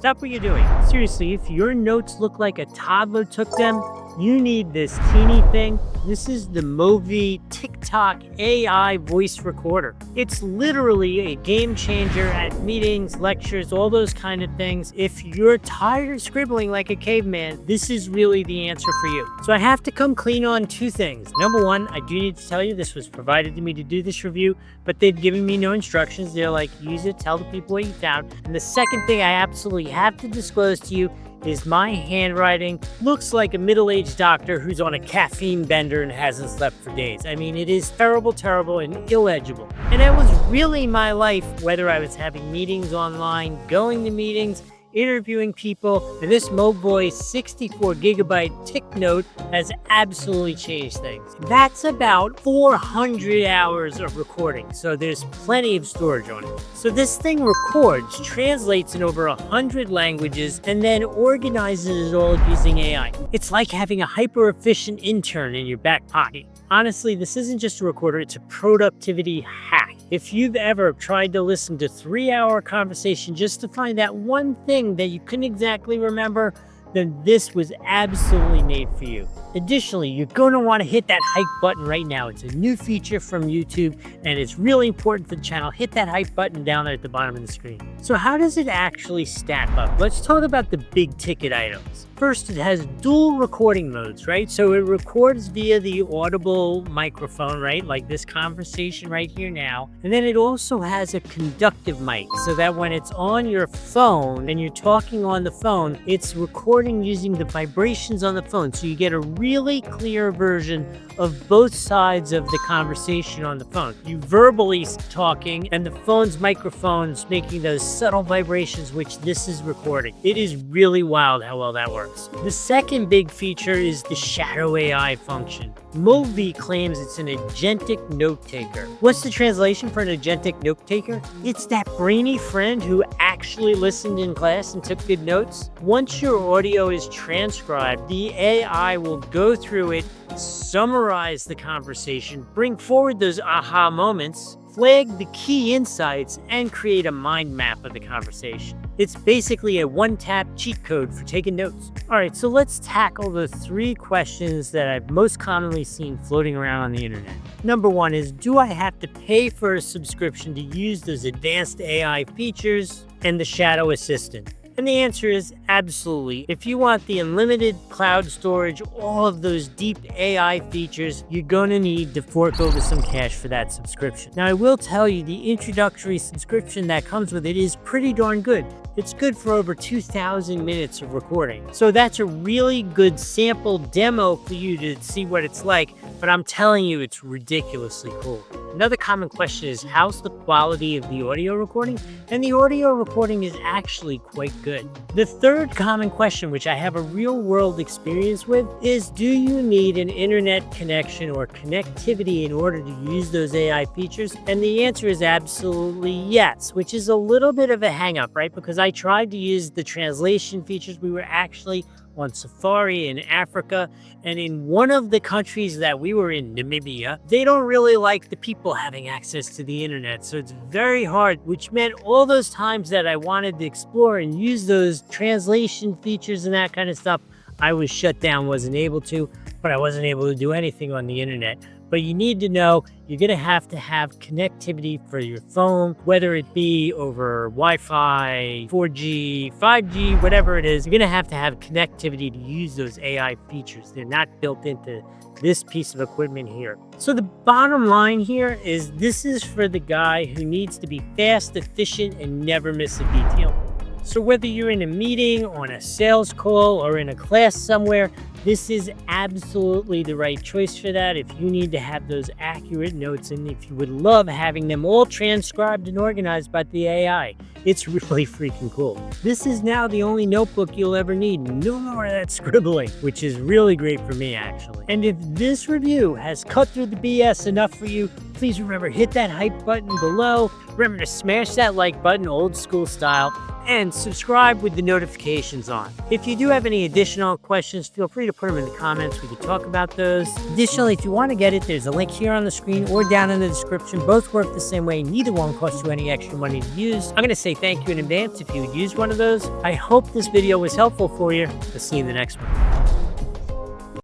Stop what you're doing. Seriously, if your notes look like a toddler took them, you need this teeny thing. This is the MOBVOI TikTok AI voice recorder. It's literally a game changer at meetings, lectures, all those kind of things. If you're tired of scribbling like a caveman, this is really the answer for you. So I have to come clean on two things. Number one, I do need to tell you this was provided to me to do this review, but they've given me no instructions. They're like, use it, tell the people what you found. And the second thing I absolutely have to disclose to you is my handwriting looks like a middle-aged doctor who's on a caffeine bender and hasn't slept for days. I mean, it is terrible, terrible, and illegible. And that was really my life, whether I was having meetings online, going to meetings, interviewing people, and this MOBVOI 64 gigabyte TicNote has absolutely changed things. That's about 400 hours of recording, so there's plenty of storage on it. So this thing records, translates in over 100 languages, and then organizes it all using AI. It's like having a hyper-efficient intern in your back pocket. Honestly, this isn't just a recorder, it's a productivity hack. If you've ever tried to listen to 3-hour conversation just to find that one thing that you couldn't exactly remember, then this was absolutely made for you. Additionally, you're going to want to hit that hype button right now. It's a new feature from YouTube, and it's really important for the channel. Hit that hype button down there at the bottom of the screen. So how does it actually stack up? Let's talk about the big ticket items. First, it has dual recording modes, right? So it records via the audible microphone, right? Like this conversation right here now. And then it also has a conductive mic, so that when it's on your phone and you're talking on the phone, it's recording using the vibrations on the phone. So you get a really clear version of both sides of the conversation on the phone. You verbally talking and the phone's microphone's making those subtle vibrations, which this is recording. It is really wild how well that works. The second big feature is the shadow AI function. MOBVOI claims it's an agentic note taker. What's the translation for an agentic note taker? It's that brainy friend who actually listened in class and took good notes. Once your audio is transcribed, the AI will go through it, summarize the conversation, bring forward those aha moments, flag the key insights, and create a mind map of the conversation. It's basically a one-tap cheat code for taking notes. All right, so let's tackle the 3 questions that I've most commonly seen floating around on the internet. Number 1 is, do I have to pay for a subscription to use those advanced AI features and the shadow assistant? And the answer is absolutely. If you want the unlimited cloud storage, all of those deep AI features, you're going to need to fork over some cash for that subscription. Now, I will tell you the introductory subscription that comes with it is pretty darn good. It's good for over 2,000 minutes of recording. So that's a really good sample demo for you to see what it's like, but I'm telling you, it's ridiculously cool. Another common question is, how's the quality of the audio recording? And the audio recording is actually quite good. The third common question, which I have a real-world experience with, is do you need an internet connection or connectivity in order to use those AI features? And the answer is absolutely yes, which is a little bit of a hang-up, right? Because I tried to use the translation features. We were actually on safari in Africa, and in one of the countries that we were in, Namibia, they don't really like the people having access to the internet, so it's very hard, which meant all those times that I wanted to explore and use those translation features and that kind of stuff, I was shut down, wasn't able to, but I wasn't able to do anything on the internet. But you need to know you're going to have connectivity for your phone, whether it be over Wi-Fi, 4G, 5G, whatever it is. You're going to have connectivity to use those AI features. They're not built into this piece of equipment here. So the bottom line here is this is for the guy who needs to be fast, efficient, and never miss a detail. So whether you're in a meeting, on a sales call, or in a class somewhere, this is absolutely the right choice for that if you need to have those accurate notes and if you would love having them all transcribed and organized by the AI. It's really freaking cool. This is now the only notebook you'll ever need. No more of that scribbling, which is really great for me, actually. And if this review has cut through the BS enough for you, please remember, hit that hype button below. Remember to smash that like button, old school style. and subscribe with the notifications on. If you do have any additional questions, feel free to put them in the comments. We can talk about those. Additionally, if you want to get it, there's a link here on the screen or down in the description. Both work the same way. Neither one costs you any extra money to use. I'm going to say thank you in advance if you would use one of those. I hope this video was helpful for you. I'll see you in the next one.